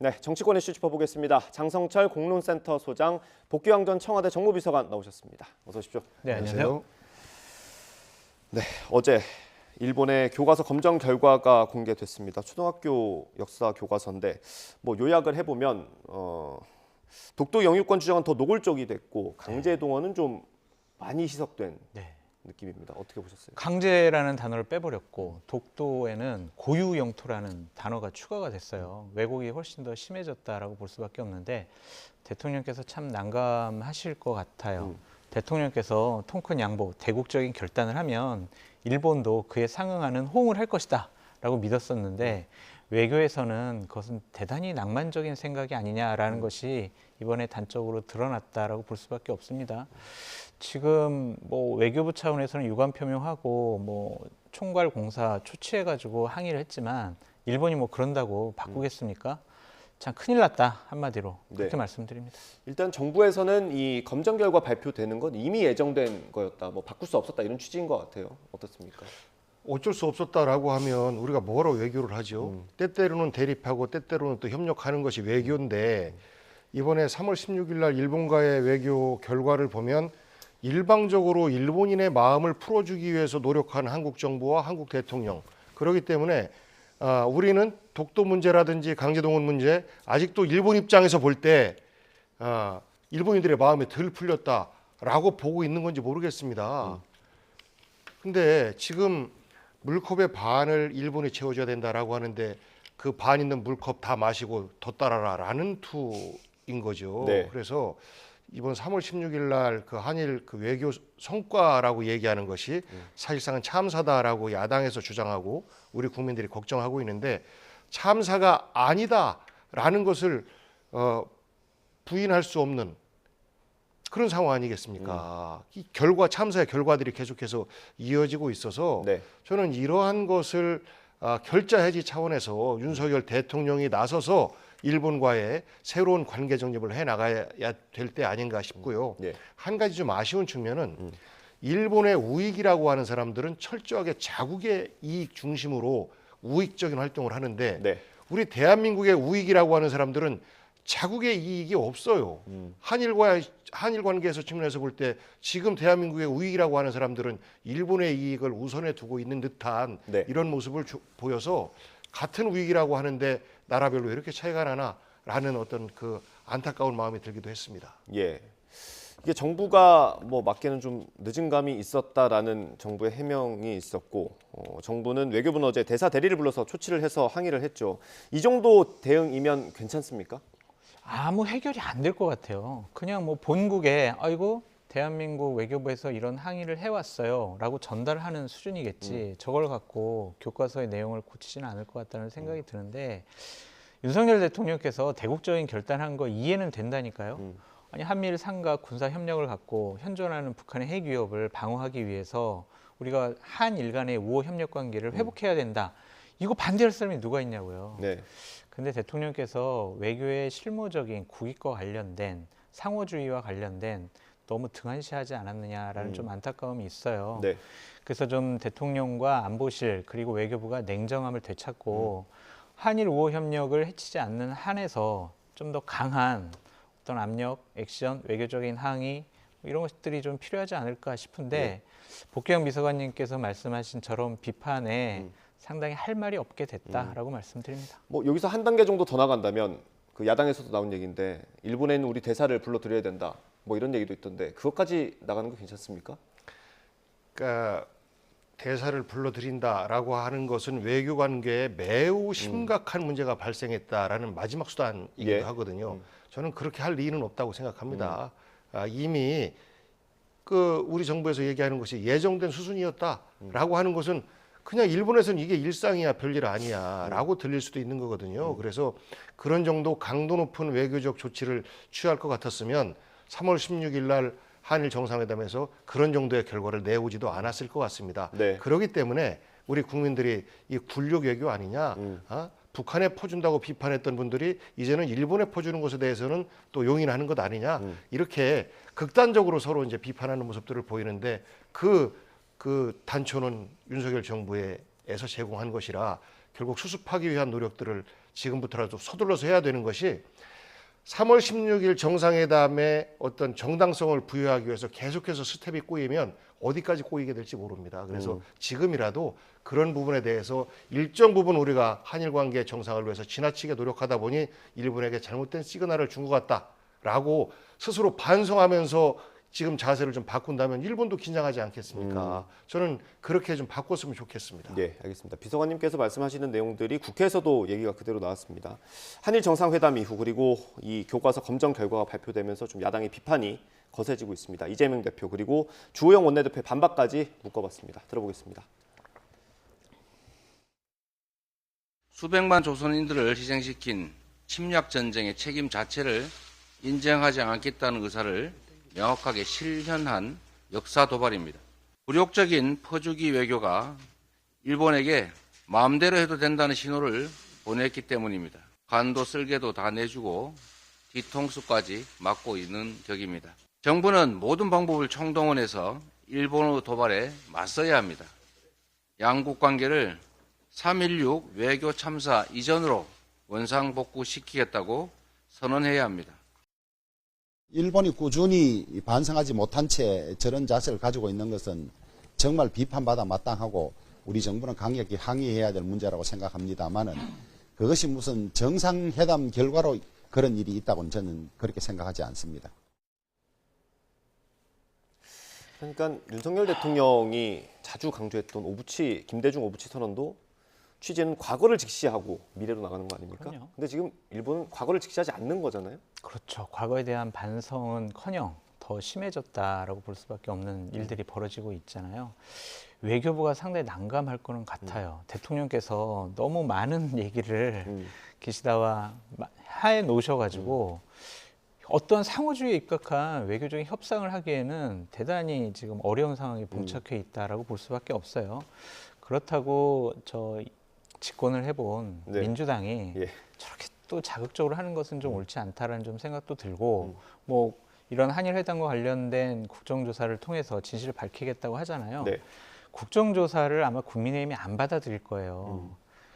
네, 정치권 이슈 짚어보겠습니다. 장성철 공론센터 소장, 복귀왕 전 청와대 정무비서관 나오셨습니다. 어서 오십시오. 네, 안녕하세요. 네, 어제 일본의 교과서 검정 결과가 공개됐습니다. 초등학교 역사 교과서인데 요약을 해보면 독도 영유권 주장은 더 노골적이 됐고 강제 동원은 좀 많이 희석된 느낌입니다. 어떻게 보셨어요? 강제라는 단어를 빼버렸고 독도에는 고유 영토라는 단어가 추가가 됐어요. 왜곡이 훨씬 더 심해졌다라고 볼 수밖에 없는데 대통령께서 참 난감하실 것 같아요. 대통령께서 통 큰 양보, 대국적인 결단을 하면 일본도 그에 상응하는 호응을 할 것이다 라고 믿었었는데 외교에서는 그것은 대단히 낭만적인 생각이 아니냐라는 것이 이번에 단적으로 드러났다라고 볼 수밖에 없습니다. 지금 외교부 차원에서는 유감 표명하고 총괄 공사 초치해가지고 항의를 했지만 일본이 그런다고 바꾸겠습니까? 참 큰일 났다 한마디로 그렇게 말씀드립니다. 일단 정부에서는 이 검정 결과 발표되는 건 이미 예정된 거였다, 바꿀 수 없었다 이런 취지인 것 같아요. 어떻습니까? 어쩔 수 없었다라고 하면 우리가 뭐로 외교를 하죠? 때때로는 대립하고 때때로는 또 협력하는 것이 외교인데 이번에 3월 16일 날 일본과의 외교 결과를 보면 일방적으로 일본인의 마음을 풀어주기 위해서 노력한 한국 정부와 한국 대통령, 그렇기 때문에 우리는 독도 문제라든지 강제동원 문제 아직도 일본 입장에서 볼 때 일본인들의 마음이 덜 풀렸다라고 보고 있는 건지 모르겠습니다. 근데 지금 물컵의 반을 일본이 채워줘야 된다라고 하는데 그 반 있는 물컵 다 마시고 더 따라라라는 투인 거죠. 네. 그래서 이번 3월 16일 날 그 한일 그 외교 성과라고 얘기하는 것이 사실상은 참사다라고 야당에서 주장하고 우리 국민들이 걱정하고 있는데 참사가 아니다라는 것을 부인할 수 없는 그런 상황 아니겠습니까? 이 참사의 결과들이 계속해서 이어지고 있어서 저는 이러한 것을 결자 해지 차원에서 윤석열 대통령이 나서서 일본과의 새로운 관계 정립을 해나가야 될 때 아닌가 싶고요. 한 가지 좀 아쉬운 측면은 일본의 우익이라고 하는 사람들은 철저하게 자국의 이익 중심으로 우익적인 활동을 하는데 우리 대한민국의 우익이라고 하는 사람들은 자국의 이익이 없어요. 한일 관계에서 측면에서 볼 때 지금 대한민국의 우익이라고 하는 사람들은 일본의 이익을 우선에 두고 있는 듯한 이런 모습을 보여서 같은 우익이라고 하는데 나라별로 이렇게 차이가 나나라는 어떤 그 안타까운 마음이 들기도 했습니다. 예. 이게 정부가 맞게는 좀 늦은 감이 있었다라는 정부의 해명이 있었고 정부는 외교부는 어제 대사 대리를 불러서 초치를 해서 항의를 했죠. 이 정도 대응이면 괜찮습니까? 아무 해결이 안 될 것 같아요. 그냥 본국에 아이고 대한민국 외교부에서 이런 항의를 해왔어요 라고 전달하는 수준이겠지 저걸 갖고 교과서의 내용을 고치지는 않을 것 같다는 생각이 드는데 윤석열 대통령께서 대국적인 결단한 거 이해는 된다니까요. 아니 한미일 삼각 군사 협력을 갖고 현존하는 북한의 핵 위협을 방어하기 위해서 우리가 한일 간의 우호 협력 관계를 회복해야 된다. 이거 반대할 사람이 누가 있냐고요. 근데 대통령께서 외교의 실무적인 국익과 관련된 상호주의와 관련된 너무 등한시하지 않았느냐라는 좀 안타까움이 있어요. 그래서 좀 대통령과 안보실 그리고 외교부가 냉정함을 되찾고 한일 우호 협력을 해치지 않는 한에서 좀 더 강한 어떤 압력, 액션, 외교적인 항의 이런 것들이 좀 필요하지 않을까 싶은데 복귀왕 비서관님께서 말씀하신 저런 비판에 상당히 할 말이 없게 됐다라고 말씀드립니다. 여기서 한 단계 정도 더 나간다면 그 야당에서도 나온 얘기인데 일본에 있는 우리 대사를 불러드려야 된다. 이런 얘기도 있던데 그것까지 나가는 거 괜찮습니까? 그러니까 대사를 불러들인다라고 하는 것은 외교 관계에 매우 심각한 문제가 발생했다라는 마지막 수단이기도 하거든요. 저는 그렇게 할 이유는 없다고 생각합니다. 이미 우리 정부에서 얘기하는 것이 예정된 수순이었다라고 하는 것은 그냥 일본에서는 이게 일상이야 별일 아니야라고 들릴 수도 있는 거거든요. 그래서 그런 정도 강도 높은 외교적 조치를 취할 것 같았으면 3월 16일 날 한일 정상회담에서 그런 정도의 결과를 내오지도 않았을 것 같습니다. 그렇기 때문에 우리 국민들이 이 굴욕 외교 아니냐, 북한에 퍼준다고 비판했던 분들이 이제는 일본에 퍼주는 것에 대해서는 또 용인하는 것 아니냐, 이렇게 극단적으로 서로 이제 비판하는 모습들을 보이는데 그 단초는 윤석열 정부에서 제공한 것이라 결국 수습하기 위한 노력들을 지금부터라도 서둘러서 해야 되는 것이 3월 16일 정상회담에 어떤 정당성을 부여하기 위해서 계속해서 스텝이 꼬이면 어디까지 꼬이게 될지 모릅니다. 그래서 지금이라도 그런 부분에 대해서 일정 부분 우리가 한일 관계 정상을 위해서 지나치게 노력하다 보니 일본에게 잘못된 시그널을 준 것 같다라고 스스로 반성하면서 지금 자세를 좀 바꾼다면 일본도 긴장하지 않겠습니까? 저는 그렇게 좀 바꿨으면 좋겠습니다. 네, 알겠습니다. 비서관님께서 말씀하시는 내용들이 국회에서도 얘기가 그대로 나왔습니다. 한일 정상회담 이후 그리고 이 교과서 검정 결과가 발표되면서 좀 야당의 비판이 거세지고 있습니다. 이재명 대표 그리고 주호영 원내대표의 반박까지 묶어봤습니다. 들어보겠습니다. 수백만 조선인들을 희생시킨 침략 전쟁의 책임 자체를 인정하지 않겠다는 의사를 명확하게 실현한 역사 도발입니다. 굴욕적인 퍼주기 외교가 일본에게 마음대로 해도 된다는 신호를 보냈기 때문입니다. 간도 쓸개도 다 내주고 뒤통수까지 맞고 있는 격입니다. 정부는 모든 방법을 총동원해서 일본의 도발에 맞서야 합니다. 양국 관계를 3.16 외교 참사 이전으로 원상복구시키겠다고 선언해야 합니다. 일본이 꾸준히 반성하지 못한 채 저런 자세를 가지고 있는 것은 정말 비판받아 마땅하고 우리 정부는 강력히 항의해야 될 문제라고 생각합니다만은 그것이 무슨 정상회담 결과로 그런 일이 있다고는 저는 그렇게 생각하지 않습니다. 그러니까 윤석열 대통령이 자주 강조했던 오부치, 김대중 오부치 선언도 취지는 과거를 직시하고 미래로 나가는 거 아닙니까? 그럼요. 근데 지금 일본은 과거를 직시하지 않는 거잖아요. 그렇죠. 과거에 대한 반성은커녕 더 심해졌다라고 볼 수밖에 없는 일들이 벌어지고 있잖아요. 외교부가 상당히 난감할 거는 같아요. 대통령께서 너무 많은 얘기를 기시다와 해 놓으셔가지고 어떤 상호주의에 입각한 외교적인 협상을 하기에는 대단히 지금 어려운 상황에 봉착해 있다라고 볼 수밖에 없어요. 그렇다고 저 집권을 해본 네. 민주당이 예. 저렇게 또 자극적으로 하는 것은 좀 옳지 않다라는 좀 생각도 들고 뭐 이런 한일 회담과 관련된 국정조사를 통해서 진실을 밝히겠다고 하잖아요. 네. 국정조사를 아마 국민의힘이 안 받아들일 거예요.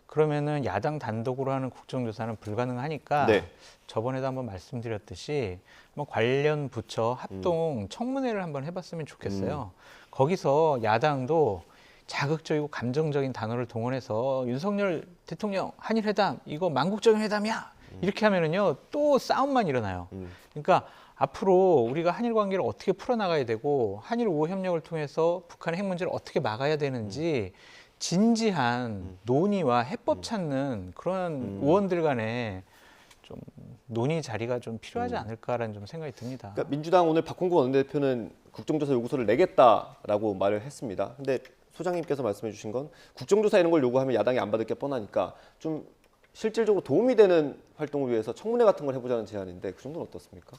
그러면은 야당 단독으로 하는 국정조사는 불가능하니까 네. 저번에도 한번 말씀드렸듯이 뭐 관련 부처 합동 청문회를 한번 해봤으면 좋겠어요. 거기서 야당도 자극적이고 감정적인 단어를 동원해서 윤석열 대통령 한일회담 이거 만국적인 회담이야 이렇게 하면은요 또 싸움만 일어나요. 그러니까 앞으로 우리가 한일 관계를 어떻게 풀어나가야 되고 한일 우호 협력을 통해서 북한의 핵 문제를 어떻게 막아야 되는지 진지한 논의와 해법 찾는 그런 의원들 간에 좀 논의 자리가 좀 필요하지 않을까라는 좀 생각이 듭니다. 그러니까 민주당 오늘 박홍근 원내대표는 국정조사 요구서를 내겠다라고 말을 했습니다. 근데 소장님께서 말씀해 주신 건 국정조사 이런 걸 요구하면 야당이 안 받을 게 뻔하니까 좀 실질적으로 도움이 되는 활동을 위해서 청문회 같은 걸 해보자는 제안인데 그 정도는 어떻습니까?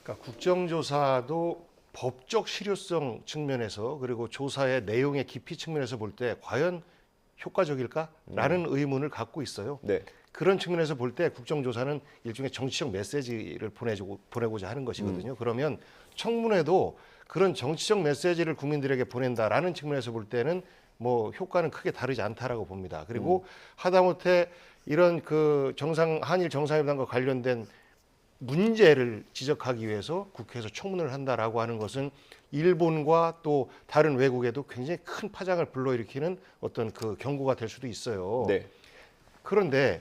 그러니까 국정조사도 법적 실효성 측면에서 그리고 조사의 내용의 깊이 측면에서 볼 때 과연 효과적일까라는 의문을 갖고 있어요. 네. 그런 측면에서 볼 때 국정조사는 일종의 정치적 메시지를 보내고자 하는 것이거든요. 그러면 청문회도 그런 정치적 메시지를 국민들에게 보낸다라는 측면에서 볼 때는 뭐 효과는 크게 다르지 않다라고 봅니다. 그리고 하다못해 이런 그 한일 정상회담과 관련된 문제를 지적하기 위해서 국회에서 청문회를 한다라고 하는 것은 일본과 또 다른 외국에도 굉장히 큰 파장을 불러일으키는 어떤 그 경고가 될 수도 있어요. 네. 그런데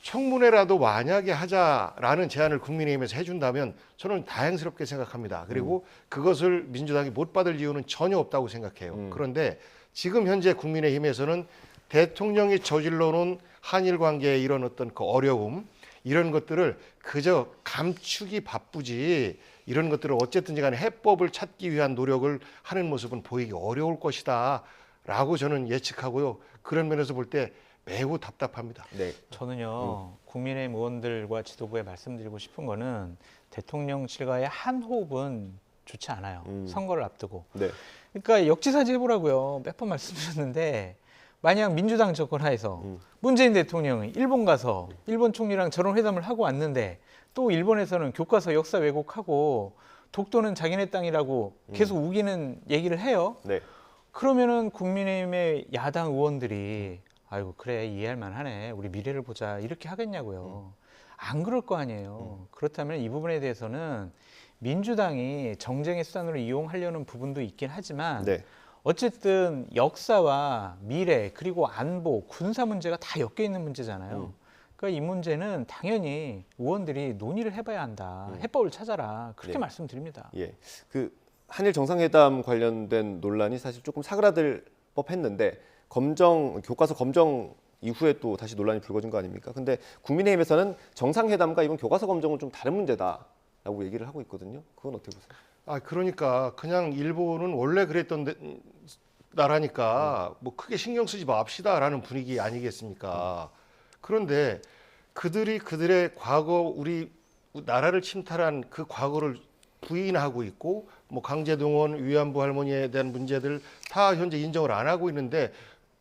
청문회라도 만약에 하자라는 제안을 국민의힘에서 해준다면 저는 다행스럽게 생각합니다. 그리고 그것을 민주당이 못 받을 이유는 전혀 없다고 생각해요. 그런데 지금 현재 국민의힘에서는 대통령이 저질러 놓은 한일 관계의 이런 어떤 그 어려움 이런 것들을 그저 감추기 바쁘지 이런 것들을 어쨌든지 간에 해법을 찾기 위한 노력을 하는 모습은 보이기 어려울 것이다 라고 저는 예측하고요. 그런 면에서 볼 때 매우 답답합니다. 네. 저는요 국민의힘 의원들과 지도부에 말씀드리고 싶은 거는 대통령실과의 한 호흡은 좋지 않아요. 선거를 앞두고. 네. 그러니까 역지사지 해보라고요. 몇 번 말씀드렸는데 만약 민주당 정권하에서 문재인 대통령이 일본 가서 일본 총리랑 저런 회담을 하고 왔는데 또 일본에서는 교과서 역사 왜곡하고 독도는 자기네 땅이라고 계속 우기는 얘기를 해요. 네. 그러면은 국민의힘의 야당 의원들이 아이고 그래 이해할 만하네. 우리 미래를 보자. 이렇게 하겠냐고요. 안 그럴 거 아니에요. 그렇다면 이 부분에 대해서는 민주당이 정쟁의 수단으로 이용하려는 부분도 있긴 하지만 네. 어쨌든 역사와 미래 그리고 안보, 군사 문제가 다 엮여 있는 문제잖아요. 그러니까 이 문제는 당연히 의원들이 논의를 해봐야 한다. 해법을 찾아라. 그렇게 네. 말씀드립니다. 예. 그 한일 정상회담 관련된 논란이 사실 조금 사그라들 법했는데 교과서 검정 이후에 또 다시 논란이 불거진 거 아닙니까? 근데 국민의힘에서는 정상회담과 이번 교과서 검정은 좀 다른 문제다라고 얘기를 하고 있거든요. 그건 어떻게 보세요? 그러니까 그냥 일본은 원래 그랬던 나라니까 뭐 크게 신경 쓰지 맙시다라는 분위기 아니겠습니까? 그런데 그들의 과거 우리 나라를 침탈한 그 과거를 부인하고 있고 뭐 강제동원 위안부 할머니에 대한 문제들 다 현재 인정을 안 하고 있는데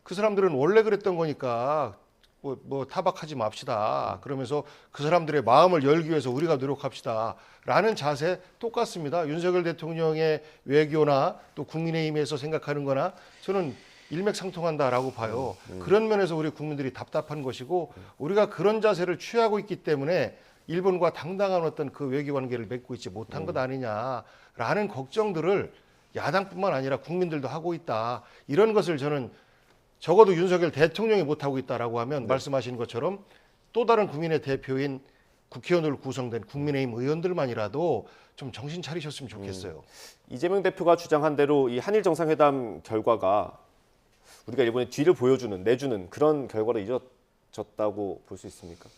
그 사람들은 원래 그랬던 거니까 뭐 타박하지 맙시다. 그러면서 그 사람들의 마음을 열기 위해서 우리가 노력합시다라는 자세 똑같습니다. 윤석열 대통령의 외교나 또 국민의힘에서 생각하는 거나 저는 일맥상통한다라고 봐요. 그런 면에서 우리 국민들이 답답한 것이고 우리가 그런 자세를 취하고 있기 때문에 일본과 당당한 어떤 그 외교 관계를 맺고 있지 못한 것 아니냐라는 걱정들을 야당뿐만 아니라 국민들도 하고 있다. 이런 것을 저는 적어도 윤석열 대통령이 못하고 있다라고 하면 말씀하신 것처럼 또 다른 국민의 대표인 국회의원으로 구성된 국민의힘 의원들만이라도 좀 정신 차리셨으면 좋겠어요. 이재명 대표가 주장한 대로 이 한일 정상회담 결과가 우리가 일본에 뒤를 내주는 그런 결과로 이어졌다고 볼 수 있습니까?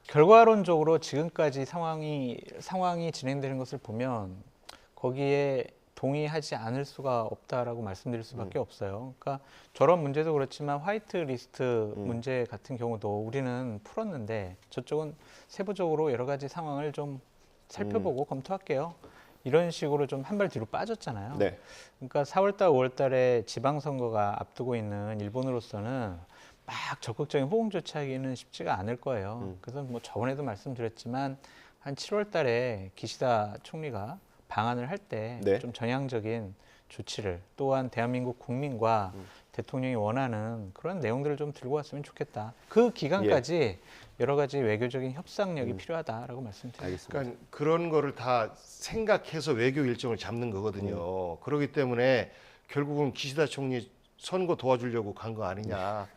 결과론적으로 지금까지 상황이 진행되는 것을 보면 거기에 동의하지 않을 수가 없다라고 말씀드릴 수밖에 없어요. 그러니까 저런 문제도 그렇지만 화이트 리스트 문제 같은 경우도 우리는 풀었는데 저쪽은 세부적으로 여러 가지 상황을 좀 살펴보고 검토할게요. 이런 식으로 좀 한 발 뒤로 빠졌잖아요. 네. 그러니까 4월달, 5월달에 지방선거가 앞두고 있는 일본으로서는 막 적극적인 호응 조치하기는 쉽지가 않을 거예요. 그래서 뭐 저번에도 말씀드렸지만 한 7월달에 기시다 총리가 방한을 할 때 좀 네. 전향적인 조치를 또한 대한민국 국민과 대통령이 원하는 그런 내용들을 좀 들고 왔으면 좋겠다. 그 기간까지 여러 가지 외교적인 협상력이 필요하다라고 말씀드립니다. 알겠습니다. 그러니까 그런 거를 다 생각해서 외교 일정을 잡는 거거든요. 그렇기 때문에 결국은 기시다 총리 선거 도와주려고 간 거 아니냐.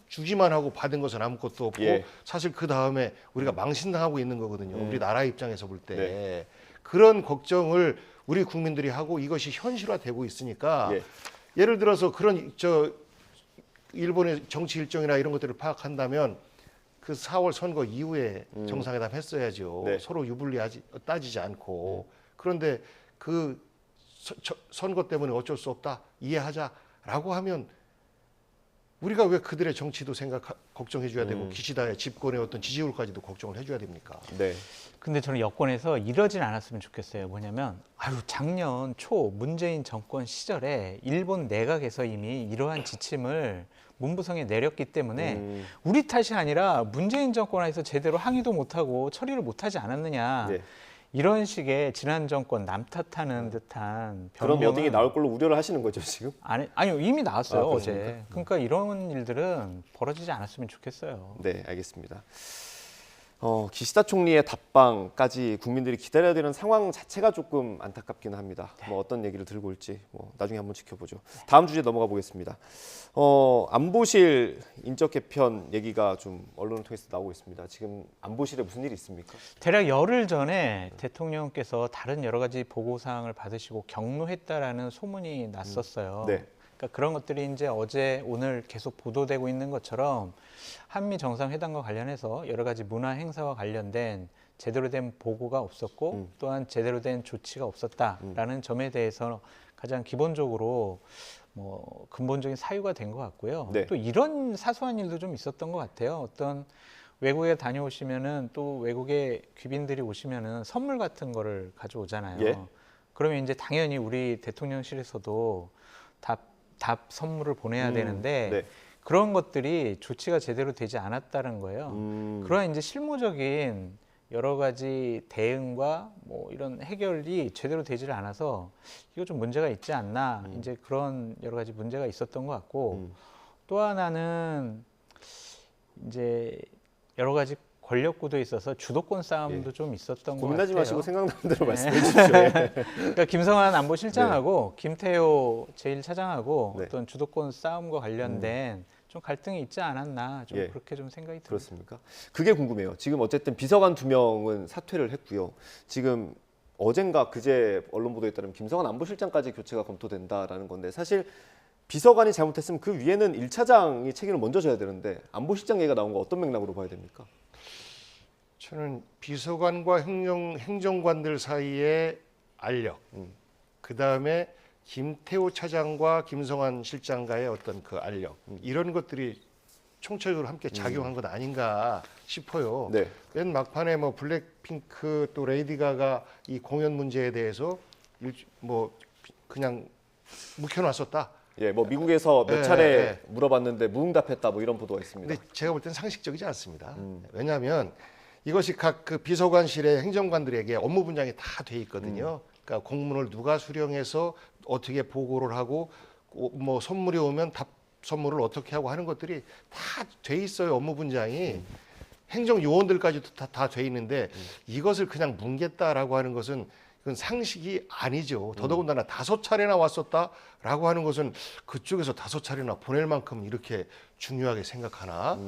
주기만 하고 받은 것은 아무것도 없고 예. 사실 그 다음에 우리가 망신당하고 있는 거거든요. 우리 나라 입장에서 볼 때. 네. 그런 걱정을 우리 국민들이 하고 이것이 현실화되고 있으니까 예. 예를 들어서 그런 일본의 정치 일정이나 이런 것들을 파악한다면 그 4월 선거 이후에 정상회담 했어야죠. 네. 서로 따지지 않고. 그런데 그 선거 때문에 어쩔 수 없다. 이해하자라고 하면 우리가 왜 그들의 정치도 걱정해 줘야 되고 기시다의 집권의 어떤 지지율까지도 걱정을 해 줘야 됩니까? 네. 근데 저는 여권에서 이러진 않았으면 좋겠어요. 뭐냐면 작년 초 문재인 정권 시절에 일본 내각에서 이미 이러한 지침을 문부성에 내렸기 때문에 우리 탓이 아니라 문재인 정권 안에서 제대로 항의도 못하고 처리를 못하지 않았느냐. 네. 이런 식의 지난 정권 남 탓하는 듯한 그런 변명은 워딩이 나올 걸로 우려를 하시는 거죠 지금? 아니요 이미 나왔어요 그렇습니까? 어제. 그러니까 이런 일들은 벌어지지 않았으면 좋겠어요. 네, 알겠습니다. 기시다 총리의 답방까지 국민들이 기다려야 되는 상황 자체가 조금 안타깝기는 합니다. 뭐 어떤 얘기를 들고 올지 나중에 한번 지켜보죠. 다음 주제 넘어가 보겠습니다. 안보실 인적 개편 얘기가 좀 언론을 통해서 나오고 있습니다. 지금 안보실에 무슨 일이 있습니까? 대략 열흘 전에 대통령께서 다른 여러 가지 보고 사항을 받으시고 경로했다라는 소문이 났었어요. 네. 그러니까 그런 것들이 이제 어제 오늘 계속 보도되고 있는 것처럼 한미 정상회담과 관련해서 여러 가지 문화 행사와 관련된 제대로 된 보고가 없었고 또한 제대로 된 조치가 없었다라는 점에 대해서 가장 기본적으로 뭐 근본적인 사유가 된 것 같고요. 네. 또 이런 사소한 일도 좀 있었던 것 같아요. 어떤 외국에 다녀오시면은 또 외국의 귀빈들이 오시면은 선물 같은 거를 가져오잖아요. 예. 그러면 이제 당연히 우리 대통령실에서도 답 선물을 보내야 되는데 네. 그런 것들이 조치가 제대로 되지 않았다는 거예요. 그러한 이제 실무적인 여러 가지 대응과 뭐 이런 해결이 제대로 되지를 않아서 이거 좀 문제가 있지 않나 이제 그런 여러 가지 문제가 있었던 것 같고 또 하나는 이제 여러 가지 권력 구도에 있어서 주도권 싸움도 좀 있었던 것 고민하지 같아요. 마시고 생각나는 대로 말씀해 주십시오. 예. 그러니까 김성한 안보실장하고 김태호 제1차장하고 네. 어떤 주도권 싸움과 관련된 좀 갈등이 있지 않았나 좀 예. 그렇게 좀 생각이 듭니다. 그렇습니까? 그게 궁금해요. 지금 어쨌든 비서관 2명은 사퇴를 했고요. 지금 어젠가 그제 언론 보도에 따르면 김성한 안보실장까지 교체가 검토된다라는 건데 사실 비서관이 잘못했으면 그 위에는 1차장이 책임을 먼저 져야 되는데 안보실장 얘기가 나온 거 어떤 맥락으로 봐야 됩니까? 저는 비서관과 행정관들 사이의 알력, 그 다음에 김태호 차장과 김성한 실장과의 어떤 그 알력, 이런 것들이 총체적으로 함께 작용한 것 아닌가 싶어요. 네. 맨 막판에 뭐 블랙핑크 또 레이디 가가 이 공연 문제에 대해서 뭐 그냥 묵혀놨었다. 예, 뭐 미국에서 몇 네, 차례 네. 물어봤는데 무응답했다 뭐 이런 보도가 있습니다. 근데 제가 볼 땐 상식적이지 않습니다. 왜냐하면 이것이 각 그 비서관실의 행정관들에게 업무 분장이 다 돼 있거든요. 그러니까 공문을 누가 수령해서 어떻게 보고를 하고 뭐 선물이 오면 답 선물을 어떻게 하고 하는 것들이 다 돼 있어요. 업무 분장이. 행정 요원들까지도 다 돼 있는데 이것을 그냥 뭉갰다라고 하는 것은 그건 상식이 아니죠. 더더군다나 5차례나 왔었다라고 하는 것은 그쪽에서 5차례나 보낼 만큼 이렇게 중요하게 생각하나?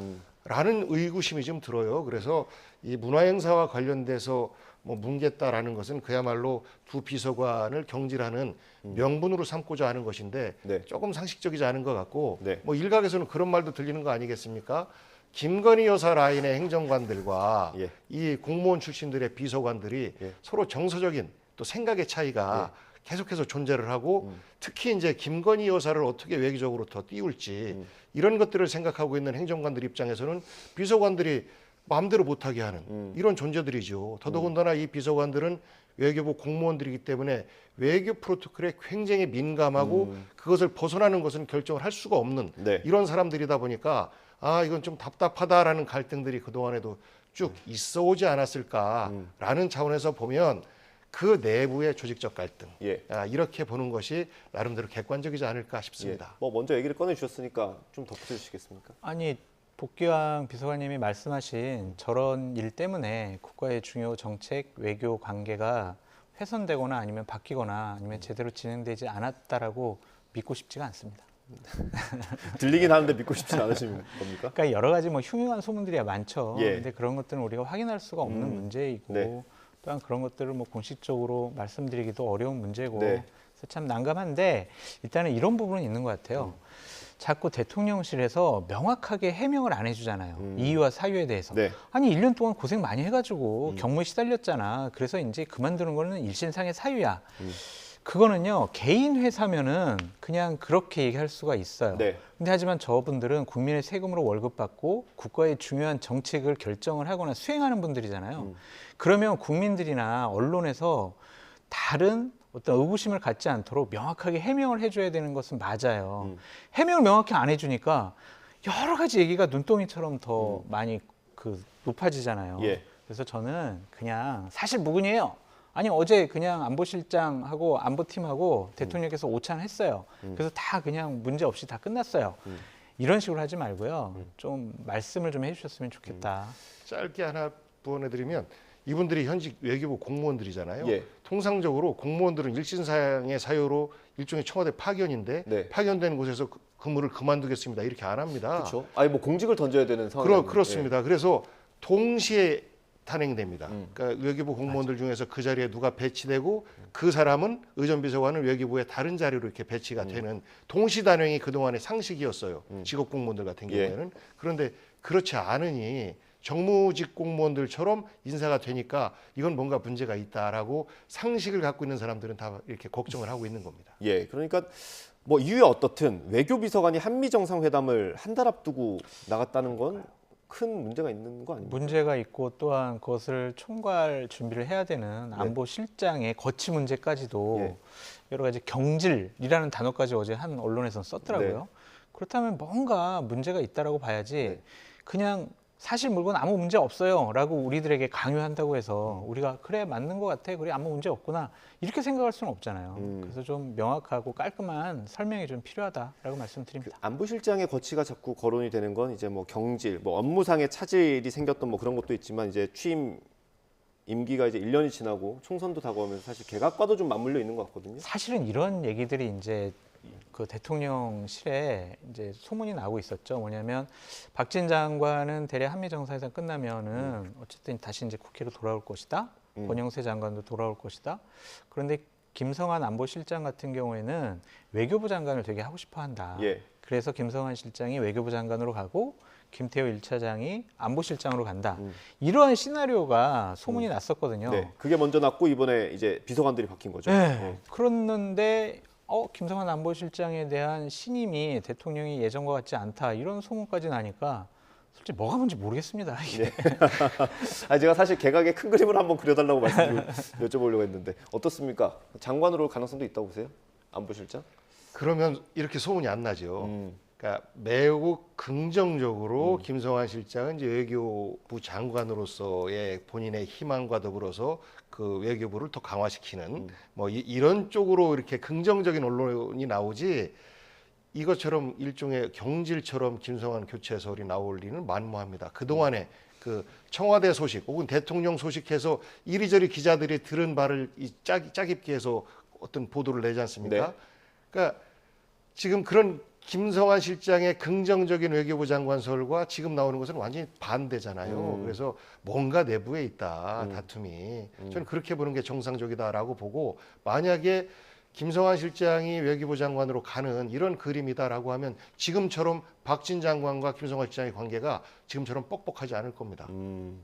라는 의구심이 좀 들어요. 그래서 이 문화행사와 관련돼서 뭐 뭉갰다라는 것은 그야말로 두 비서관을 경질하는 명분으로 삼고자 하는 것인데 네. 조금 상식적이지 않은 것 같고 네. 뭐 일각에서는 그런 말도 들리는 거 아니겠습니까? 김건희 여사 라인의 행정관들과 예. 이 공무원 출신들의 비서관들이 예. 서로 정서적인 또 생각의 차이가 계속해서 존재를 하고 특히 이제 김건희 여사를 어떻게 외교적으로 더 띄울지 이런 것들을 생각하고 있는 행정관들 입장에서는 비서관들이 마음대로 못하게 하는 이런 존재들이죠. 더더군다나 이 비서관들은 외교부 공무원들이기 때문에 외교 프로토콜에 굉장히 민감하고 그것을 벗어나는 것은 결정을 할 수가 없는 네. 이런 사람들이다 보니까 아 이건 좀 답답하다라는 갈등들이 그동안에도 쭉 있어 오지 않았을까라는 차원에서 보면 그 내부의 조직적 갈등 예. 이렇게 보는 것이 나름대로 객관적이지 않을까 싶습니다. 예. 뭐 먼저 얘기를 꺼내 주셨으니까 좀 덧붙여 주시겠습니까? 아니 복귀왕 비서관님이 말씀하신 저런 일 때문에 국가의 중요 정책 외교 관계가 훼손되거나 아니면 바뀌거나 아니면 제대로 진행되지 않았다라고 믿고 싶지가 않습니다. 들리긴 하는데 믿고 싶지 않으신 겁니까? 그러니까 여러 가지 뭐 흉흉한 소문들이 많죠. 예. 근데 그런 것들은 우리가 확인할 수가 없는 문제이고 네. 또한 그런 것들을 뭐 공식적으로 말씀드리기도 어려운 문제고 네. 그래서 참 난감한데 일단은 이런 부분은 있는 것 같아요. 자꾸 대통령실에서 명확하게 해명을 안 해주잖아요. 이유와 사유에 대해서. 네. 아니 1년 동안 고생 많이 해가지고 경무에 시달렸잖아. 그래서 이제 그만두는 거는 일신상의 사유야. 그거는요 개인 회사면은 그냥 그렇게 얘기할 수가 있어요. 네. 근데 하지만 저분들은 국민의 세금으로 월급 받고 국가의 중요한 정책을 결정을 하거나 수행하는 분들이잖아요. 그러면 국민들이나 언론에서 다른 어떤 의구심을 갖지 않도록 명확하게 해명을 해줘야 되는 것은 맞아요. 해명을 명확히 안 해주니까 여러 가지 얘기가 눈덩이처럼 더 많이 높아지잖아요. 예. 그래서 저는 그냥 사실 무근이에요. 아니 어제 그냥 안보실장하고 안보팀하고 대통령께서 오찬했어요. 그래서 다 그냥 문제 없이 다 끝났어요. 이런 식으로 하지 말고요. 좀 말씀을 좀 해주셨으면 좋겠다. 짧게 하나 부언해드리면 이분들이 현직 외교부 공무원들이잖아요. 예. 통상적으로 공무원들은 일신상의 사유로 일종의 청와대 파견인데 네. 파견된 곳에서 근무를 그만두겠습니다. 이렇게 안 합니다. 그렇죠. 아니 뭐 공직을 던져야 되는 상황. 그렇습니다. 그래서 동시에 탄핵됩니다. 그러니까 외교부 공무원들 중에서 그 자리에 누가 배치되고 그 사람은 의전비서관은 외교부의 다른 자리로 이렇게 배치가 되는 동시 단행이 그동안의 상식이었어요. 직업 공무원들 같은 예. 경우에는. 그런데 그렇지 않으니 정무직 공무원들처럼 인사가 되니까 이건 뭔가 문제가 있다라고 상식을 갖고 있는 사람들은 다 이렇게 걱정을 하고 있는 겁니다. 예. 그러니까 뭐 이유야 어떻든 외교비서관이 한미 정상회담을 한 달 앞두고 나갔다는 건 큰 문제가 있는 거 아닙니까? 문제가 있고 또한 그것을 총괄 준비를 해야 되는 안보실장의 거치 문제까지도 예. 여러 가지 경질이라는 단어까지 어제 한 언론에서는 썼더라고요. 네. 그렇다면 뭔가 문제가 있다라고 봐야지 네. 그냥 사실 물건 아무 문제 없어요라고 우리들에게 강요한다고 해서 우리가 그래 맞는 것 같아, 그래 아무 문제 없구나 이렇게 생각할 수는 없잖아요. 그래서 좀 명확하고 깔끔한 설명이 좀 필요하다라고 말씀드립니다. 안보실장의 거취가 자꾸 거론이 되는 건 이제 뭐 경질, 뭐 업무상의 차질이 생겼던 뭐 그런 것도 있지만 이제 취임 임기가 이제 1년이 지나고 총선도 다가오면서 사실 개각과도 좀 맞물려 있는 것 같거든요. 사실은 이런 얘기들이 이제 그 대통령실에 이제 소문이 나고 있었죠. 뭐냐면 박진 장관은 대래 한미 정상회담 끝나면은 어쨌든 다시 이제 국회로 돌아올 것이다. 권영세 장관도 돌아올 것이다. 그런데 김성한 안보실장 같은 경우에는 외교부 장관을 되게 하고 싶어 한다. 예. 그래서 김성한 실장이 외교부 장관으로 가고 김태호 1차장이 안보실장으로 간다. 이러한 시나리오가 소문이 났었거든요. 네, 그게 먼저 났고 이번에 이제 비서관들이 바뀐 거죠. 네. 그랬는데 김성한 안보실장에 대한 신임이 대통령이 예전과 같지 않다 이런 소문까지 나니까 솔직히 뭐가 뭔지 모르겠습니다. 이게. 아, 제가 사실 개각의 큰 그림을 한번 그려달라고 여쭤보려고 했는데 어떻습니까? 장관으로 올 가능성도 있다고 보세요? 안보실장? 그러면 이렇게 소문이 안 나죠. 그러니까 매우 긍정적으로 김성환 실장은 이제 외교부 장관으로서의 본인의 희망과 더불어서 그 외교부를 더 강화시키는 뭐 이런 쪽으로 이렇게 긍정적인 언론이 나오지 이것처럼 일종의 경질처럼 김성환 교체설이 나올 리는 만무합니다. 그동안에 그 청와대 소식 혹은 대통령 소식해서 이리저리 기자들이 들은 바를 짜깁기 해서 어떤 보도를 내지 않습니까? 네. 그러니까 지금 그런 김성환 실장의 긍정적인 외교부 장관설과 지금 나오는 것은 완전히 반대잖아요. 그래서 뭔가 내부에 있다, 다툼이. 저는 그렇게 보는 게 정상적이다라고 보고 만약에 김성환 실장이 외교부 장관으로 가는 이런 그림이다라고 하면 지금처럼 박진 장관과 김성환 실장의 관계가 지금처럼 뻑뻑하지 않을 겁니다.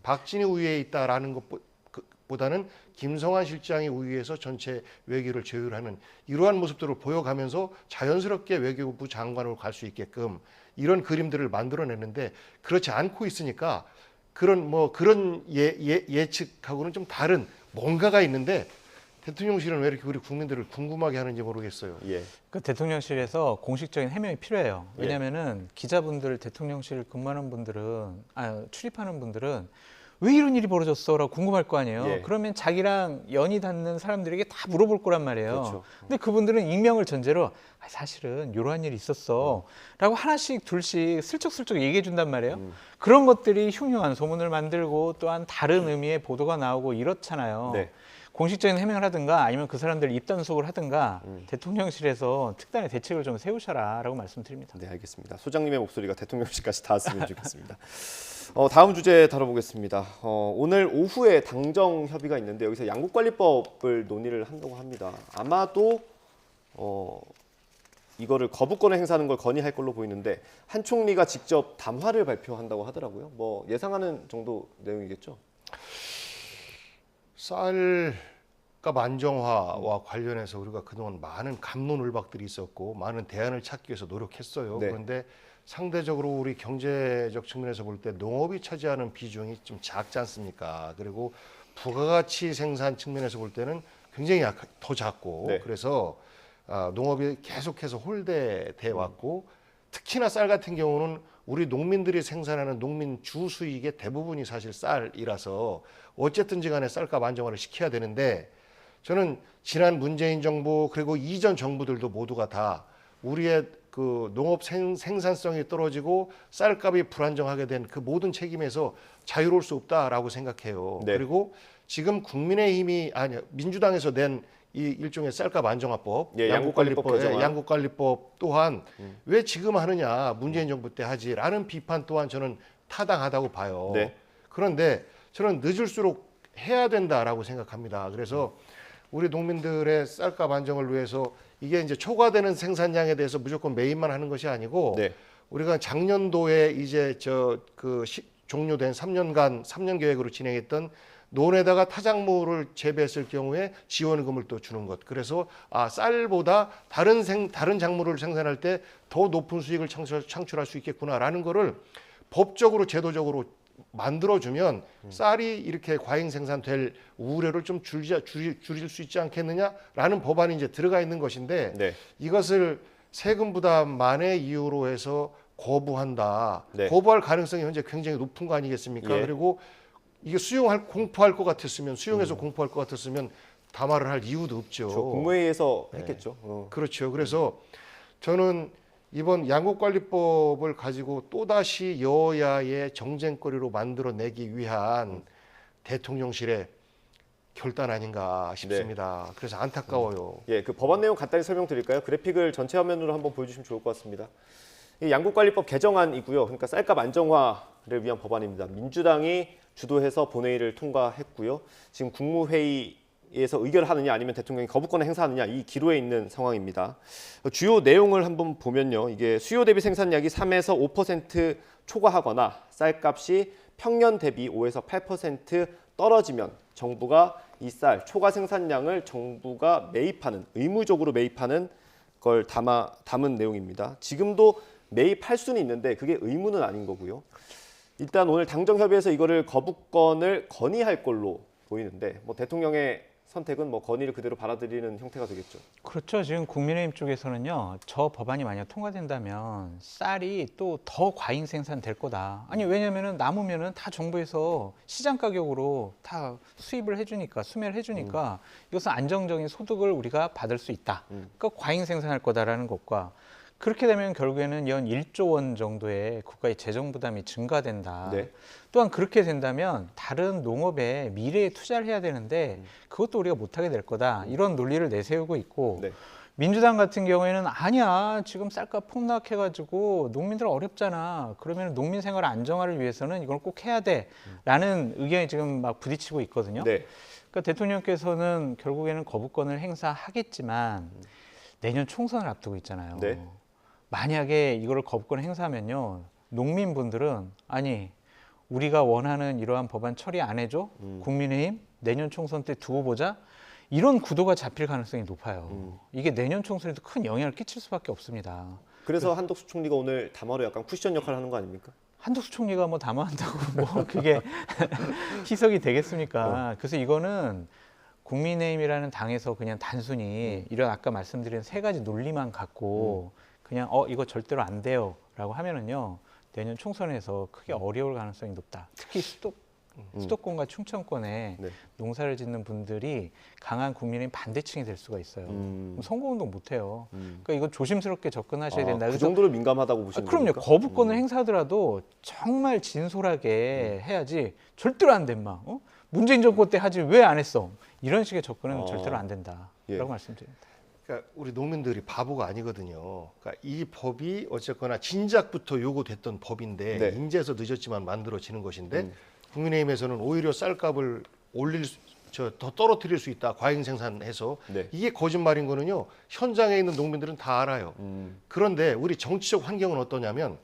박진이 우위에 있다라는 것보다는 김성환 실장이 우위에서 전체 외교를 제휴하는 이러한 모습들을 보여가면서 자연스럽게 외교부 장관으로 갈 수 있게끔 이런 그림들을 만들어냈는데 그렇지 않고 있으니까 그런 예측하고는 좀 다른 뭔가가 있는데 대통령실은 왜 이렇게 우리 국민들을 궁금하게 하는지 모르겠어요. 예. 그 대통령실에서 공식적인 해명이 필요해요. 왜냐하면은 기자분들, 대통령실 근무하는 분들은, 출입하는 분들은 왜 이런 일이 벌어졌어라고 궁금할 거 아니에요. 예. 그러면 자기랑 연이 닿는 사람들에게 다 물어볼 거란 말이에요. 그렇죠. 근데 그분들은 익명을 전제로 사실은 이러한 일이 있었어라고 하나씩 둘씩 슬쩍슬쩍 얘기해 준단 말이에요. 그런 것들이 흉흉한 소문을 만들고 또한 다른 의미의 보도가 나오고 이렇잖아요. 네. 공식적인 해명을 하든가 아니면 그 사람들 입단속을 하든가 대통령실에서 특단의 대책을 좀 세우셔라라고 말씀드립니다. 네, 알겠습니다. 소장님의 목소리가 대통령실까지 닿았으면 좋겠습니다. 다음 주제 다뤄보겠습니다. 오늘 오후에 당정 협의가 있는데 여기서 양국관리법을 논의를 한다고 합니다. 아마도 이거를 거부권을 행사하는 걸 건의할 걸로 보이는데 한 총리가 직접 담화를 발표한다고 하더라고요. 뭐 예상하는 정도 내용이겠죠? 쌀값 안정화와 관련해서 우리가 그동안 많은 갑론을박들이 있었고 많은 대안을 찾기 위해서 노력했어요. 네. 그런데 상대적으로 우리 경제적 측면에서 볼 때 농업이 차지하는 비중이 좀 작지 않습니까? 그리고 부가가치 생산 측면에서 볼 때는 굉장히 더 작고 네. 그래서 농업이 계속해서 홀대돼 왔고 특히나 쌀 같은 경우는 우리 농민들이 생산하는 농민 주 수익의 대부분이 사실 쌀이라서 어쨌든지 간에 쌀값 안정화를 시켜야 되는데 저는 지난 문재인 정부 그리고 이전 정부들도 모두가 다 우리의 그 농업 생산성이 떨어지고 쌀값이 불안정하게 된 그 모든 책임에서 자유로울 수 없다라고 생각해요. 네. 그리고 지금 국민의힘이 민주당에서 낸 이 일종의 쌀값 안정화법, 예, 양국관리법 또한 왜 지금 하느냐 문재인 정부 때 하지라는 비판 또한 저는 타당하다고 봐요. 네. 그런데 저는 늦을수록 해야 된다라고 생각합니다. 그래서 우리 농민들의 쌀값 안정을 위해서 이게 이제 초과되는 생산량에 대해서 무조건 매입만 하는 것이 아니고 네. 우리가 작년도에 이제 종료된 3년 계획으로 진행했던 논에다가 타작물을 재배했을 경우에 지원금을 또 주는 것. 그래서 쌀보다 다른 작물을 생산할 때 더 높은 수익을 창출할 수 있겠구나라는 거를 법적으로 제도적으로 만들어주면 쌀이 이렇게 과잉 생산될 우려를 좀 줄일 수 있지 않겠느냐라는 법안이 이제 들어가 있는 것인데 네. 이것을 세금 부담만의 이유로 해서 거부한다. 네. 거부할 가능성이 현재 굉장히 높은 거 아니겠습니까? 예. 그리고 이게 공포할 것 같았으면 수용해서 공포할 것 같았으면 담화를 할 이유도 없죠. 저 국무회의에서 네. 했겠죠. 그렇죠. 그래서 저는 이번 양국관리법을 가지고 또다시 여야의 정쟁거리로 만들어내기 위한 대통령실의 결단 아닌가 싶습니다. 그래서 안타까워요. 예, 그 법안 내용 간단히 설명드릴까요? 그래픽을 전체 화면으로 한번 보여주시면 좋을 것 같습니다. 이 양국관리법 개정안이고요. 그러니까 쌀값 안정화를 위한 법안입니다. 민주당이 주도해서 본회의를 통과했고요. 지금 국무회의에서 의결하느냐 아니면 대통령이 거부권을 행사하느냐 이 기로에 있는 상황입니다. 주요 내용을 한번 보면요. 이게 수요 대비 생산량이 3에서 5% 초과하거나 쌀값이 평년 대비 5에서 8% 떨어지면 정부가 이 쌀 초과 생산량을 정부가 매입하는 의무적으로 매입하는 걸 담은 내용입니다. 지금도 매입할 수는 있는데 그게 의무는 아닌 거고요. 일단 오늘 당정협의에서 이거를 거부권을 건의할 걸로 보이는데 뭐 대통령의 선택은 뭐 건의를 그대로 받아들이는 형태가 되겠죠. 그렇죠. 지금 국민의힘 쪽에서는요, 저 법안이 만약 통과된다면 쌀이 또 더 과잉 생산될 거다. 아니 왜냐면은 남으면은 다 정부에서 시장 가격으로 다 수입을 해주니까 수매를 해주니까 이것은 안정적인 소득을 우리가 받을 수 있다. 그러니까 과잉 생산할 거다라는 것과 그렇게 되면 결국에는 연 1조 원 정도의 국가의 재정 부담이 증가된다. 네. 또한 그렇게 된다면 다른 농업에 미래에 투자를 해야 되는데 그것도 우리가 못하게 될 거다. 이런 논리를 내세우고 있고 네. 민주당 같은 경우에는 아니야. 지금 쌀값 폭락해가지고 농민들 어렵잖아. 그러면 농민 생활 안정화를 위해서는 이걸 꼭 해야 돼. 라는 의견이 지금 막 부딪히고 있거든요. 네. 그러니까 대통령께서는 결국에는 거부권을 행사하겠지만 내년 총선을 앞두고 있잖아요. 네. 만약에 이거를 거부권 행사하면요. 농민분들은 아니 우리가 원하는 이러한 법안 처리 안 해줘? 국민의힘 내년 총선 때 두고 보자? 이런 구도가 잡힐 가능성이 높아요. 이게 내년 총선에도 큰 영향을 끼칠 수밖에 없습니다. 그래서 한덕수 총리가 오늘 담화로 약간 쿠션 역할을 하는 거 아닙니까? 한덕수 총리가 뭐 담화한다고 뭐 그게 희석이 되겠습니까? 그래서 이거는 국민의힘이라는 당에서 그냥 단순히 이런 아까 말씀드린 세 가지 논리만 갖고 그냥 이거 절대로 안 돼요라고 하면은요 내년 총선에서 크게 어려울 가능성이 높다. 특히 수도권과 충청권에 네. 농사를 짓는 분들이 강한 국민의힘 반대층이 될 수가 있어요. 그럼 선거운동 못 해요. 그러니까 이거 조심스럽게 접근하셔야 된다. 그 그래서 정도로 민감하다고 보시는 그럼요. 겁니까? 거부권을 행사하더라도 정말 진솔하게 해야지 절대로 안 된 막. 문재인 정권 때 하지 왜 안 했어? 이런 식의 접근은 절대로 안 된다라고 예. 말씀드립니다. 그러니까 우리 농민들이 바보가 아니거든요. 그러니까 이 법이 어쨌거나 진작부터 요구됐던 법인데 네. 인제서 늦었지만 만들어지는 것인데 국민의힘에서는 오히려 쌀값을 더 떨어뜨릴 수 있다. 과잉 생산해서 네. 이게 거짓말인 거는요. 현장에 있는 농민들은 다 알아요. 그런데 우리 정치적 환경은 어떠냐면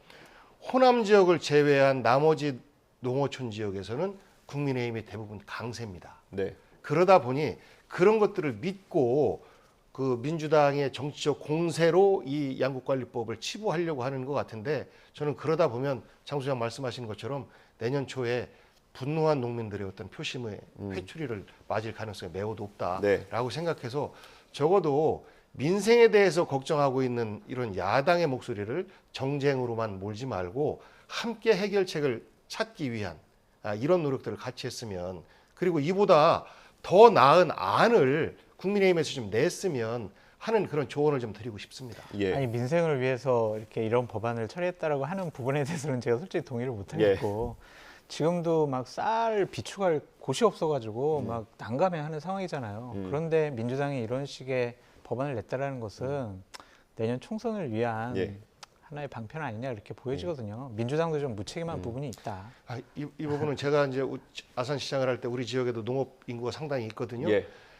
호남 지역을 제외한 나머지 농어촌 지역에서는 국민의힘이 대부분 강세입니다. 네. 그러다 보니 그런 것들을 믿고 그 민주당의 정치적 공세로 이 양국관리법을 치부하려고 하는 것 같은데 저는 그러다 보면 장 소장 말씀하신 것처럼 내년 초에 분노한 농민들의 어떤 표심의 회초리를 맞을 가능성이 매우 높다라고 생각해서 적어도 민생에 대해서 걱정하고 있는 이런 야당의 목소리를 정쟁으로만 몰지 말고 함께 해결책을 찾기 위한 이런 노력들을 같이 했으면 그리고 이보다 더 나은 안을 국민의힘에서 좀 냈으면 하는 그런 조언을 좀 드리고 싶습니다. 예. 아니 민생을 위해서 이렇게 이런 법안을 처리했다라고 하는 부분에 대해서는 제가 솔직히 동의를 못 하겠고 지금도 막 쌀 비축할 곳이 없어가지고 막 난감해하는 상황이잖아요. 그런데 민주당이 이런 식의 법안을 냈다라는 것은 내년 총선을 위한 하나의 방편 아니냐 이렇게 보여지거든요. 민주당도 좀 무책임한 부분이 있다. 이 부분은 제가 이제 아산시장을 할 때 우리 지역에도 농업 인구가 상당히 있거든요.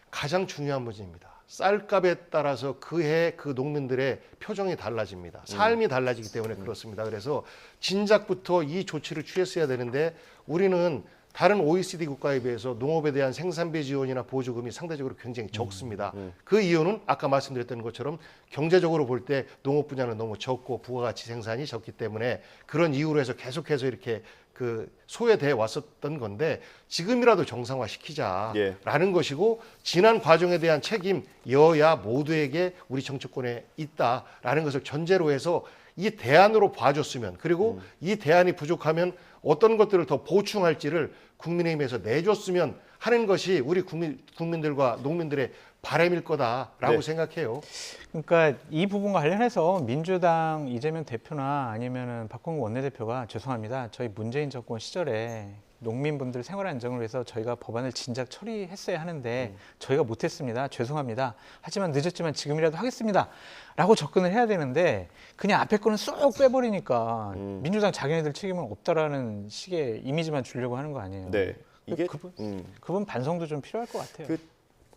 가장 중요한 문제입니다. 쌀값에 따라서 그해 그 농민들의 표정이 달라집니다. 삶이 달라지기 때문에 그렇습니다. 그래서 진작부터 이 조치를 취했어야 되는데 우리는 다른 OECD 국가에 비해서 농업에 대한 생산비 지원이나 보조금이 상대적으로 굉장히 적습니다. 그 이유는 아까 말씀드렸던 것처럼 경제적으로 볼 때 농업 분야는 너무 적고 부가가치 생산이 적기 때문에 그런 이유로 해서 계속해서 이렇게 그 소외돼 왔었던 건데 지금이라도 정상화시키자라는 것이고 지난 과정에 대한 책임 여야 모두에게 우리 정치권에 있다라는 것을 전제로 해서 이 대안으로 봐줬으면 그리고 이 대안이 부족하면 어떤 것들을 더 보충할지를 국민의힘에서 내줬으면 하는 것이 우리 국민들과 농민들의 바람일 거다라고 네. 생각해요. 그러니까 이 부분과 관련해서 민주당 이재명 대표나 아니면은 박홍구 원내대표가 죄송합니다. 저희 문재인 정권 시절에 농민분들 생활 안정을 위해서 저희가 법안을 진작 처리했어야 하는데 저희가 못했습니다. 죄송합니다. 하지만 늦었지만 지금이라도 하겠습니다. 라고 접근을 해야 되는데 그냥 앞에 거는 쏙 빼버리니까 민주당 자기네들 책임은 없다라는 식의 이미지만 주려고 하는 거 아니에요. 네. 이게 그분 반성도 좀 필요할 것 같아요. 그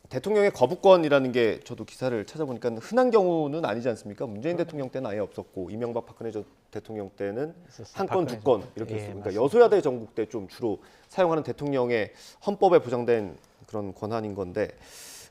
대통령의 거부권이라는 게 저도 기사를 찾아보니까 흔한 경우는 아니지 않습니까? 문재인 대통령 때는 아예 없었고 이명박 박근혜 전 대통령 때는 있었어요. 한 건, 두 건 이렇게 예, 했어요. 그러니까 맞습니다. 여소야대 정국 때 좀 주로 사용하는 대통령의 헌법에 보장된 그런 권한인 건데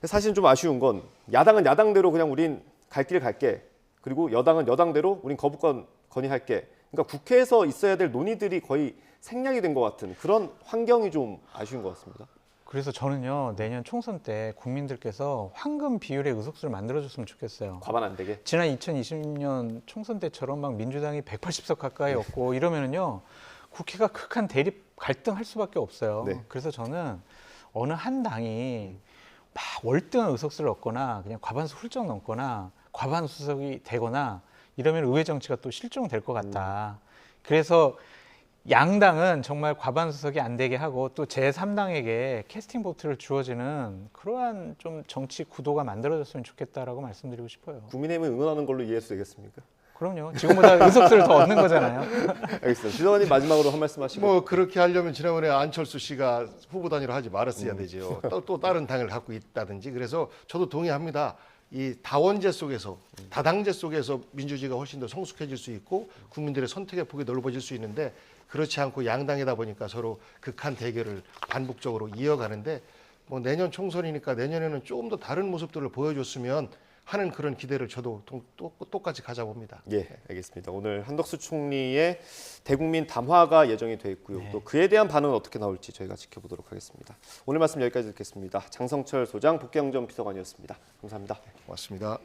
사실 좀 아쉬운 건 야당은 야당대로 그냥 우린 갈 길 갈게. 그리고 여당은 여당대로 우린 거부권 건의할게. 그러니까 국회에서 있어야 될 논의들이 거의 생략이 된 것 같은 그런 환경이 좀 아쉬운 것 같습니다. 그래서 저는요 내년 총선 때 국민들께서 황금 비율의 의석수를 만들어줬으면 좋겠어요. 과반 안 되게. 지난 2020년 총선 때처럼 막 민주당이 180석 가까이 얻고 이러면은요 국회가 극한 대립 갈등할 수밖에 없어요. 네. 그래서 저는 어느 한 당이 막 월등한 의석수를 얻거나 그냥 과반수 훌쩍 넘거나 과반수석이 되거나 이러면 의회 정치가 또 실종될 것 같다. 그래서 양당은 정말 과반수석이 안 되게 하고 또 제3당에게 캐스팅 보트를 주어지는 그러한 좀 정치 구도가 만들어졌으면 좋겠다라고 말씀드리고 싶어요. 국민의힘을 응원하는 걸로 이해해도 되겠습니까? 그럼요. 지금보다 의석수를 더 얻는 거잖아요. 알겠습니다. 주정원님 마지막으로 한 말씀 하시고. 뭐 그렇게 하려면 지난번에 안철수 씨가 후보 단위로 하지 말았어야 되죠. 또 다른 당을 갖고 있다든지. 그래서 저도 동의합니다. 이 다원제 속에서 다당제 속에서 민주주의가 훨씬 더 성숙해질 수 있고 국민들의 선택의 폭이 넓어질 수 있는데 그렇지 않고 양당이다 보니까 서로 극한 대결을 반복적으로 이어가는데 뭐 내년 총선이니까 내년에는 조금 더 다른 모습들을 보여줬으면 하는 그런 기대를 저도 똑같이 가져봅니다. 예, 알겠습니다. 오늘 한덕수 총리의 대국민 담화가 예정이 돼 있고요. 또 그에 대한 반응은 어떻게 나올지 저희가 지켜보도록 하겠습니다. 오늘 말씀 여기까지 듣겠습니다. 장성철 소장, 복경정 비서관이었습니다. 감사합니다. 고맙습니다.